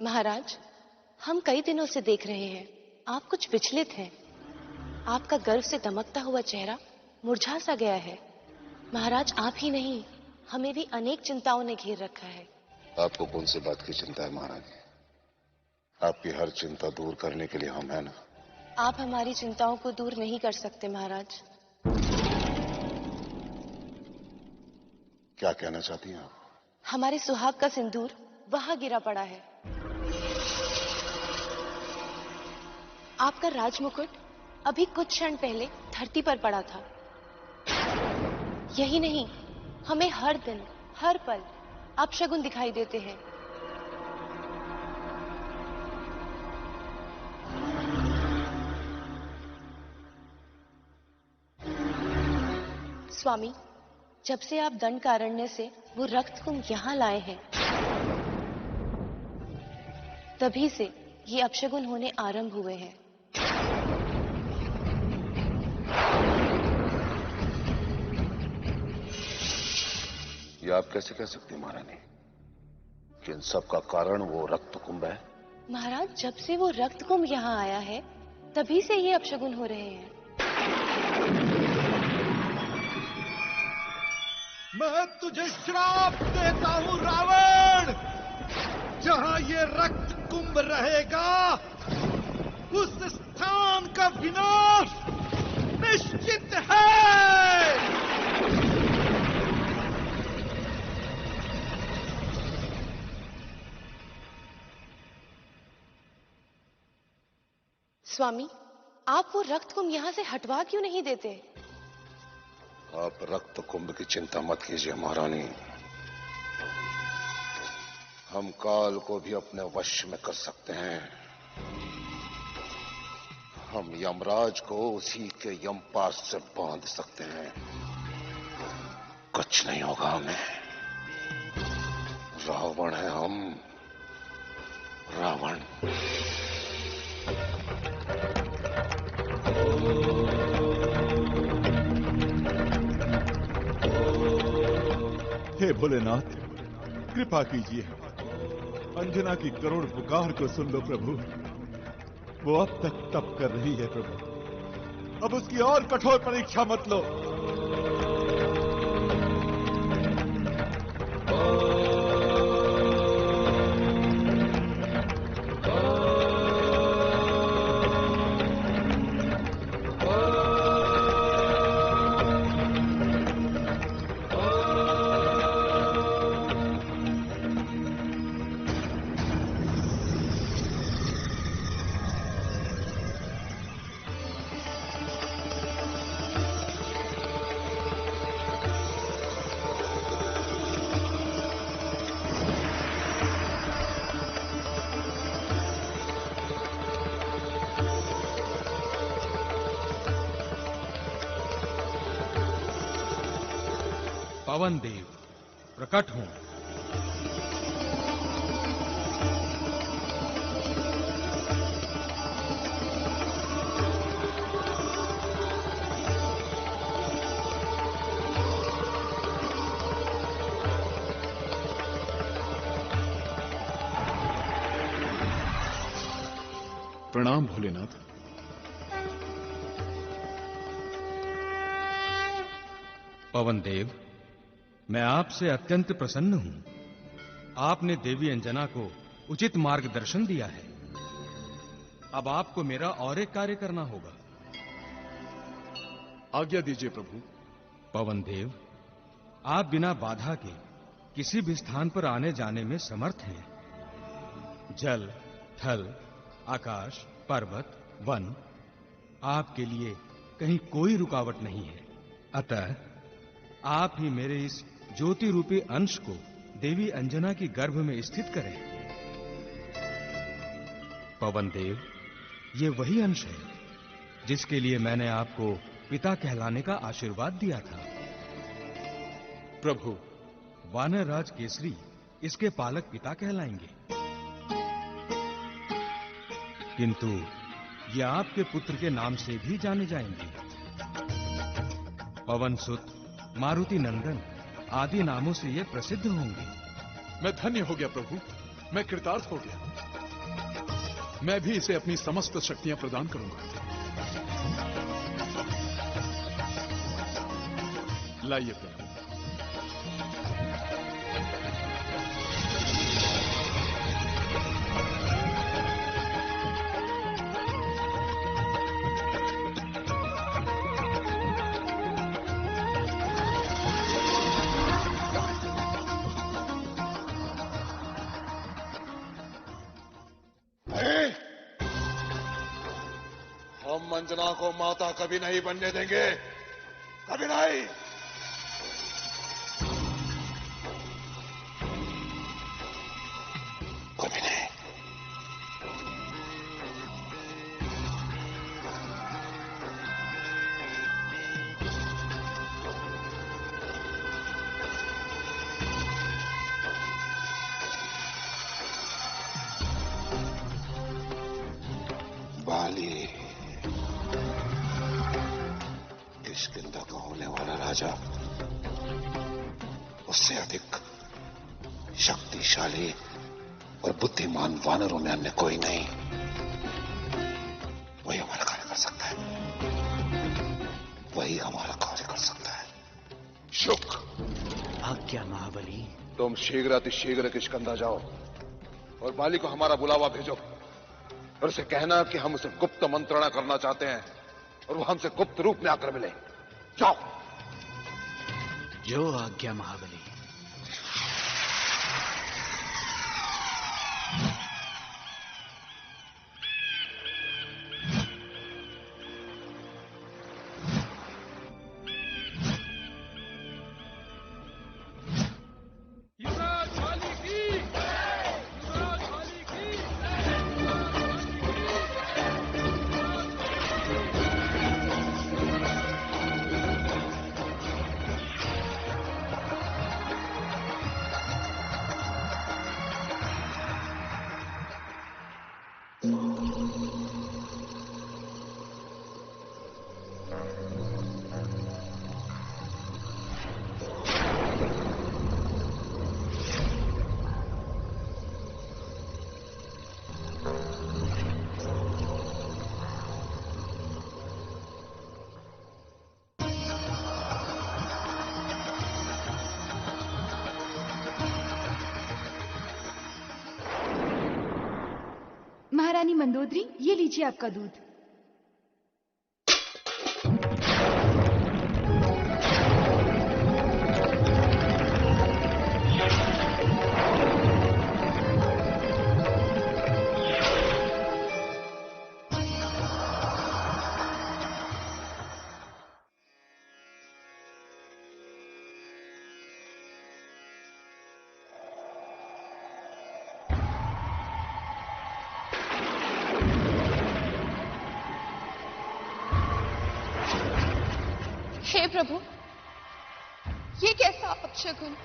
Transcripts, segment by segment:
महाराज, हम कई दिनों से देख रहे हैं आप कुछ विचलित हैं। आपका गर्व से दमकता हुआ चेहरा मुरझा सा गया है। महाराज, आप ही नहीं, हमें भी अनेक चिंताओं ने घेर रखा है। आपको कौन सी बात की चिंता है महारानी? आपकी हर चिंता दूर करने के लिए हम हैं ना। आप हमारी चिंताओं को दूर नहीं कर सकते महाराज। क्या कहना चाहती हैं आप? हमारे सुहाग का सिंदूर वहां गिरा पड़ा है। आपका राजमुकुट अभी कुछ क्षण पहले धरती पर पड़ा था। यही नहीं, हमें हर दिन हर पल अपशगुन दिखाई देते हैं। स्वामी, जब से आप दंडकारण्य से वो रक्त कुंभ यहां लाए हैं, तभी से ये अपशगुन होने आरंभ हुए हैं। ये आप कैसे कह सकती हैं महारानी कि इन सब का कारण वो रक्त कुंभ है? महाराज, जब से वो रक्त कुंभ यहाँ आया है, तभी से ये अपशगुन हो रहे हैं। मैं तुझे श्राप देता हूं रावण। जहां ये रक्त कुंभ रहेगा, उस स्थान का विनाश निश्चित है। स्वामी, आप वो रक्त कुंभ यहाँ से हटवा क्यों नहीं देते? आप रक्त कुंभ की चिंता मत कीजिए महारानी। हम काल को भी अपने वश में कर सकते हैं। हम यमराज को उसी के यमपास से बांध सकते हैं। कुछ नहीं होगा हमें। रावण है हम, रावण। हे भोलेनाथ, कृपा कीजिए। अंजना की करुण पुकार को सुन लो प्रभु। वो अब तक तप कर रही है प्रभु। अब उसकी और कठोर परीक्षा मत लो। पवन देव प्रकट हों। प्रणाम भोलेनाथ। पवन देव, मैं आपसे अत्यंत प्रसन्न हूं। आपने देवी अंजना को उचित मार्गदर्शन दिया है। अब आपको मेरा और एक कार्य करना होगा। आज्ञा दीजिए प्रभु। पवन देव, आप बिना बाधा के किसी भी स्थान पर आने जाने में समर्थ हैं। जल, थल, आकाश, पर्वत, वन, आपके लिए कहीं कोई रुकावट नहीं है। अतः आप ही मेरे इस ज्योति रूपी अंश को देवी अंजना की गर्भ में स्थित करें। पवन देव, ये वही अंश है जिसके लिए मैंने आपको पिता कहलाने का आशीर्वाद दिया था। प्रभु, वानर राज केसरी इसके पालक पिता कहलाएंगे, किंतु ये आपके पुत्र के नाम से भी जाने जाएंगे। पवन सुत, मारुति नंदन आदि नामों से ये प्रसिद्ध होंगे। मैं धन्य हो गया प्रभु। मैं कृतार्थ हो गया। मैं भी इसे अपनी समस्त शक्तियां प्रदान करूंगा। लाइए प्रभु। हम अंजना को माता कभी नहीं बनने देंगे, कभी नहीं। कभी नहीं। बाली, किष्किंधा का होने वाला राजा, उससे अधिक शक्तिशाली और बुद्धिमान वानरों में अन्य कोई नहीं। वही हमारा कार्य कर सकता है, वही हमारा कार्य कर सकता है। शुक, आज्ञा महाबली। तुम शीघ्र अतिशीघ्र किष्किंधा जाओ और बाली को हमारा बुलावा भेजो और उसे कहना कि हम उसे गुप्त मंत्रणा करना चाहते हैं और वो हमसे गुप्त रूप में आकर मिले। जाओ। जो आज्ञा महाबली। महारानी मंदोदरी, ये लीजिए आपका दूध। हे प्रभु, ये कैसा अपशकुन?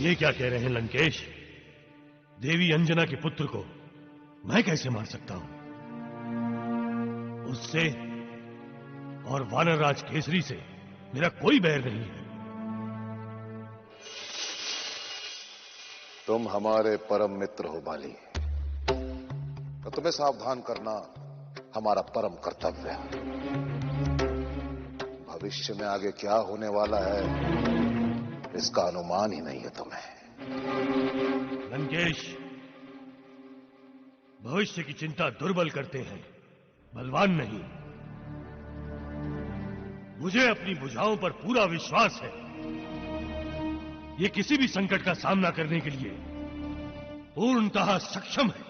ये क्या कह रहे हैं लंकेश? देवी अंजना के पुत्र को मैं कैसे मार सकता हूं? उससे और वानरराज केसरी से मेरा कोई बैर नहीं है। तुम हमारे परम मित्र हो बाली, तो तुम्हें सावधान करना हमारा परम कर्तव्य है। भविष्य में आगे क्या होने वाला है इसका अनुमान ही नहीं है तुम्हें। लंकेश, भविष्य की चिंता दुर्बल करते हैं, बलवान नहीं। मुझे अपनी भुजाओं पर पूरा विश्वास है। ये किसी भी संकट का सामना करने के लिए पूर्णतः सक्षम है।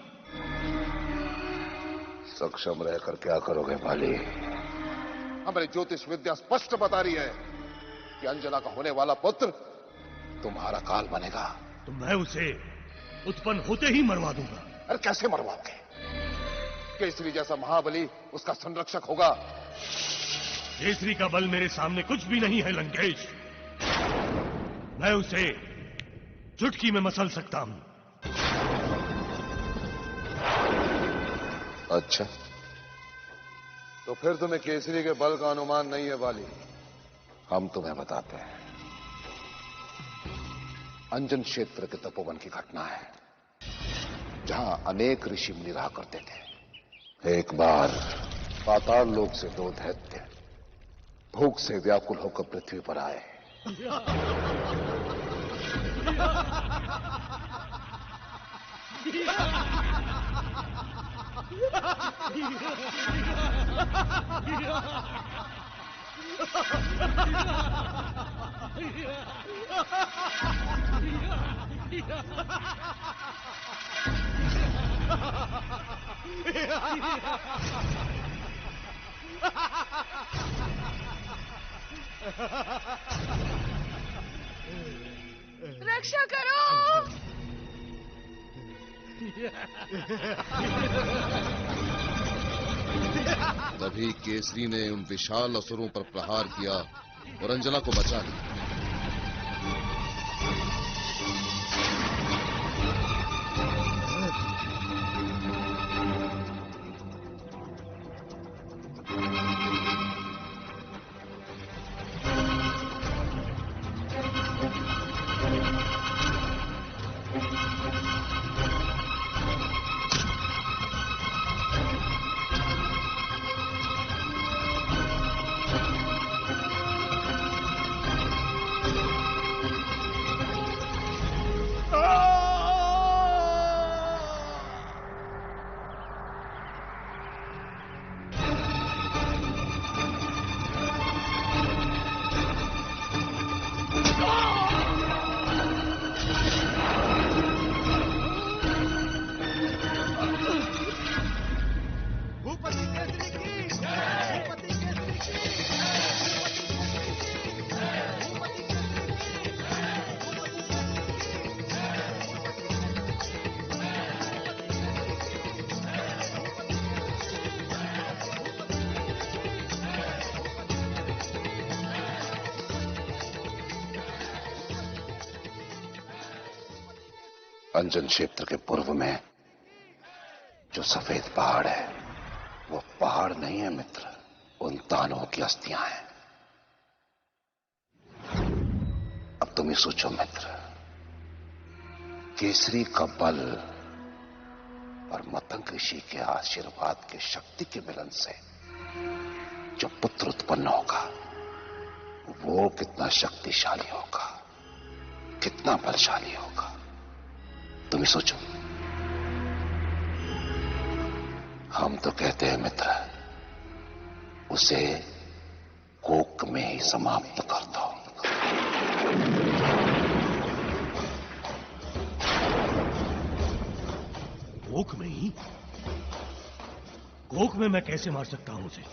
सक्षम रहकर क्या करोगे बाली? हमारी ज्योतिष विद्या स्पष्ट बता रही है कि अंजना का होने वाला पुत्र तुम्हारा काल बनेगा। तो मैं उसे उत्पन्न होते ही मरवा दूंगा। अरे कैसे मरवाओगे? केसरी जैसा महाबली उसका संरक्षक होगा। केसरी का बल मेरे सामने कुछ भी नहीं है लंकेश। मैं उसे चुटकी में मसल सकता हूं। अच्छा, तो फिर तुम्हें केसरी के बल का अनुमान नहीं है बाली। हम तुम्हें बताते हैं। अंजन क्षेत्र के तपोवन की घटना है, जहां अनेक ऋषि मुनि रहा करते थे। एक बार पाताल लोक से दो दैत्य भूख से व्याकुल होकर पृथ्वी पर आए। रक्षा करो। तभी केसरी ने उन विशाल असुरों पर प्रहार किया और अंजना को बचा लिया। अंजन क्षेत्र के पूर्व में जो सफेद पहाड़ है वो पहाड़ नहीं है मित्र, उन दानवों की अस्थियां हैं। अब तुम ही सोचो मित्र, केसरी का बल और मतंग ऋषि के आशीर्वाद के शक्ति के मिलन से जो पुत्र उत्पन्न होगा वो कितना शक्तिशाली होगा, कितना बलशाली होगा, तुम ही सोचो। हम तो कहते हैं मित्र, उसे कोक में ही समाप्त कर दो। कोक में ही? कोक में मैं कैसे मार सकता हूं उसे?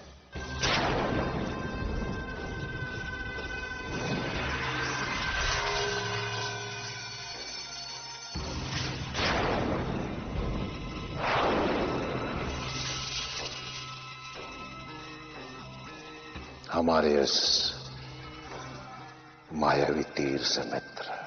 हमारे इस मायावी तीर से मित्र